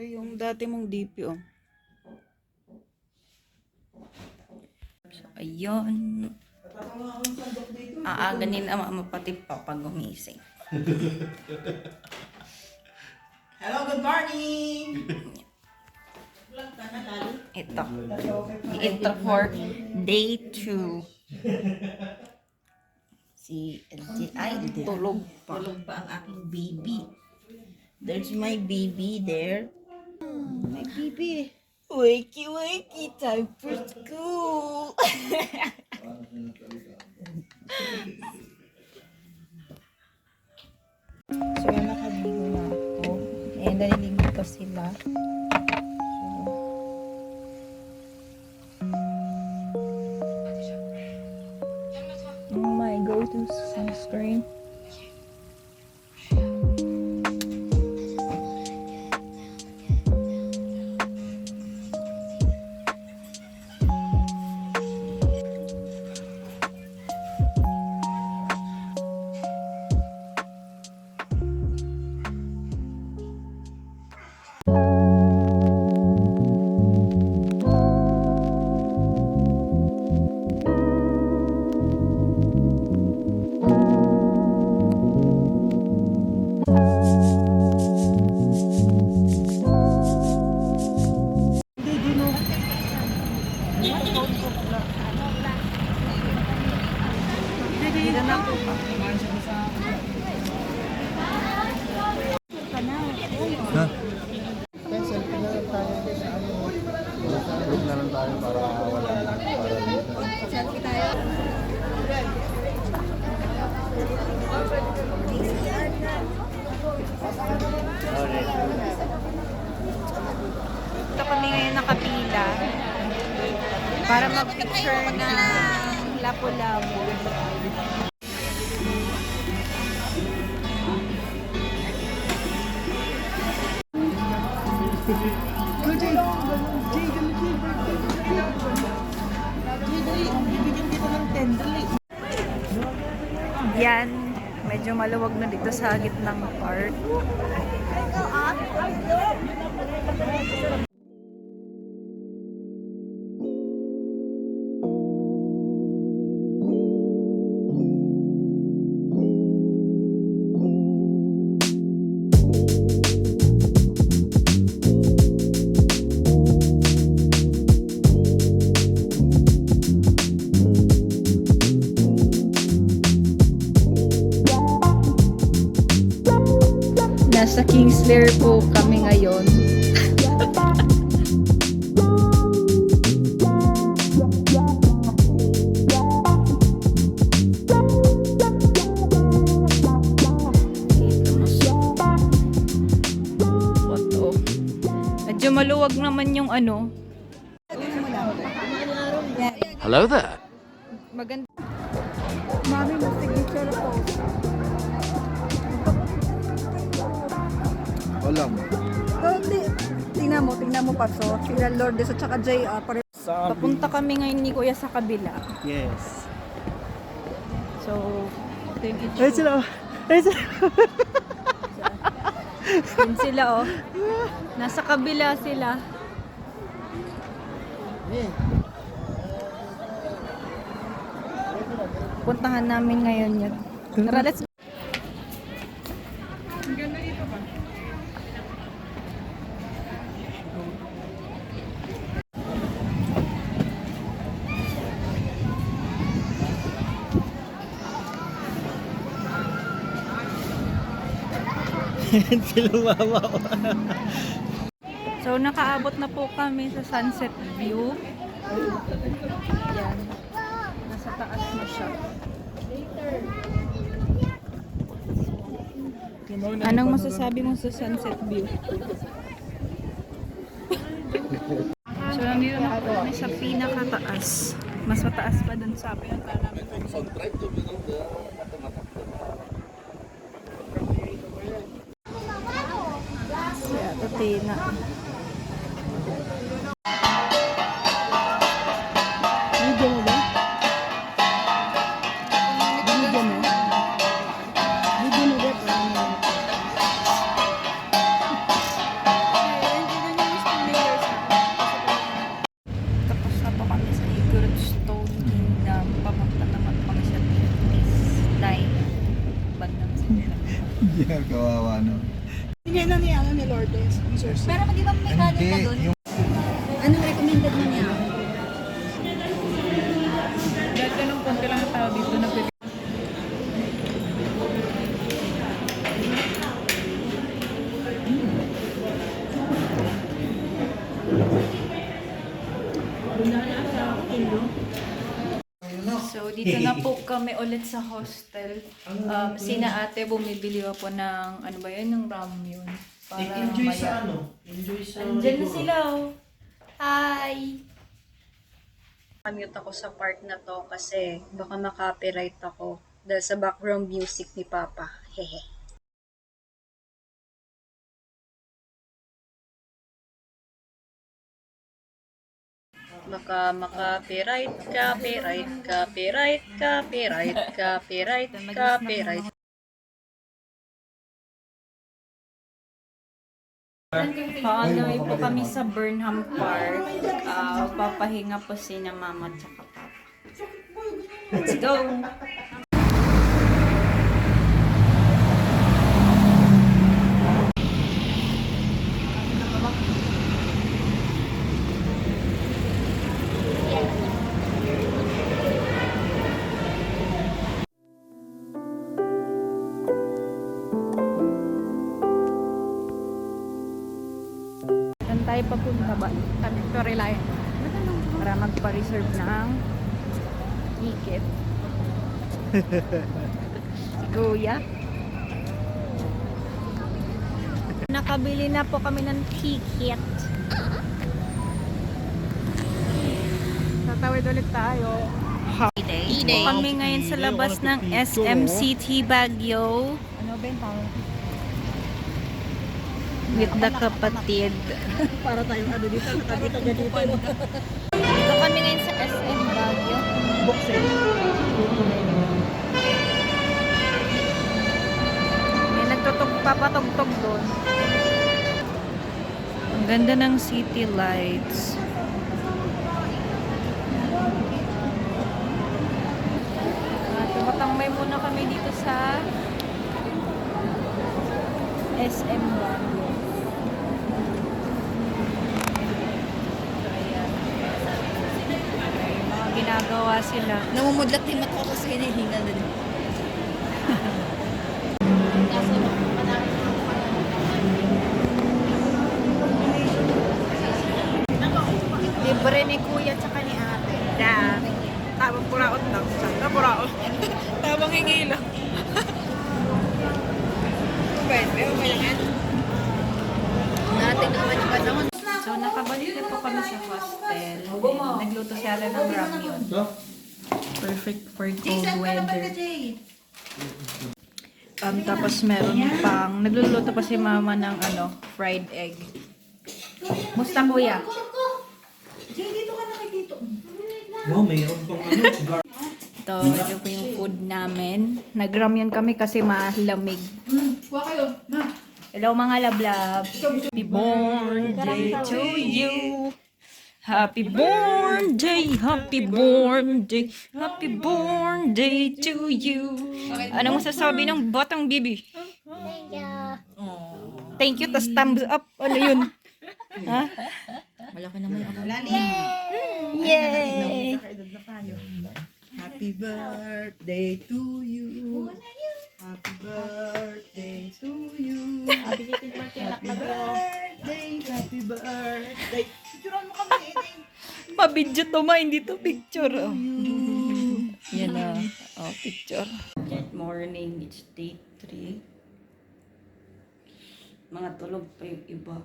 Ito yung dati mong DP, oh. So, ayun. Aaganin ang mama pati papa gumising. Hello, good morning! Ito for day 2. Si LJ ay tulog pa. Tulog pa ang aking baby. There's my baby there. My baby. Wakey, wakey, time for school. So, nakaligo na ako. Eh, naliligo pa sila. So, oh my go-to sunscreen. Ha? Group na lang tayo para wala na. Para dito. Selfie tayo. Ito kami ngayon nakapila para mag-picture ng Lapu-Lapu. Yan, medyo maluwag na dito sa gitnang park. Nasa Kingsler po kami ngayon. Photo. Medyo maluwag naman yung ano. Hello there. Maganda. Mami, mas signature po. Wala mo. Tingnan mo pa so. Sila Lourdes at saka JR. Papunta kami ngayon ni Kuya sa kabila. Yes. So, thank you. Ay sila. Ay sila. Yun sila oh. Nasa kabila sila. Puntahan namin ngayon yun. Tara, let's go. Ang ganda dito ba? Sila mama. So, nakaabot na po kami sa sunset view. Yan. Nasa taas na siya. Anong masasabi mo sa sunset view? So, nandito na po kami sa pinakataas. Mas mataas pa dun sa pinaka namin. Kaya, Tina. Video mo ba? Video mo? Video mo ba? ano. Hindi na ni Lourdes. Pero di ba may kanin ka doon? Yung Anong recommended mo niya? Dahil ganun konti lang ang tao dito na pwede. So, dito na po kami ulit sa hostel. Sina ate bumibili pa po ng, ano ba yun, ng ramyun. Para Enjoy mamaya. sa ano? Enjoy sa... Andyan na sila, oh. Hi! Kamute ako sa part na to kasi baka makopyright ako dahil sa background music ni Papa. Hehe. Baka makopyright, copyright, copyright, copyright, copyright, copyright. Paanoy po kami sa Burnham Park. Papahinga po sina mama at saka papa. Let's go! Saan tayo papunta ba? Sa Victoria Line. Para magpa-reserve ng ticket. Si Kuya. Nakabili na po kami ng ticket. Tatawid ulit tayo. Ide. Kami ngayon sa labas ng SMCT Baguio. Ano ba yung tawag? With the kapatid. Para tayong ano dito, nakakita dito. Dito kami ngayon sa SM Baguio. Boxing. May papatugtog doon. Ang ganda ng city lights. Tumatambay muna kami dito sa SM Baguio. Mga ginagawa sila. Namumudlat din mata ko kasi hinihinga na din. Libre ni kuya tsaka ni ate. Da. Tawang puraot lang. Saan puraot? Tawang hingi lang. Pwede, okay lang yan. Natin naman yung panahon. So, nakabalik na po kami sa hostel. And nagluto siya rin ng ramyun. Perfect for cold weather. Tapos meron pang, nagluluto pa si mama ng fried egg. Musta kuya? Wow, mayroon pang ano, cigar. Ito po yung food namin. Nagramyan kami kasi malamig. Kuha kayo, ma. Hello mga lablab. Happy birthday to you. Happy birthday, happy birthday, happy birthday to you. Anong masasabi ng batang bibi? Thank you, tas thumbs up. Ano yun? Ha? Malaki naman yung ako. Yay! Happy birthday to you. Happy birthday to you. Happy birthday, happy birthday. Picturean mo kami, Mabidyo to ma, hindi to picture. Oh. Yan na. Oh, picture. Good morning. It's day 3. Mga tulog pa yung iba.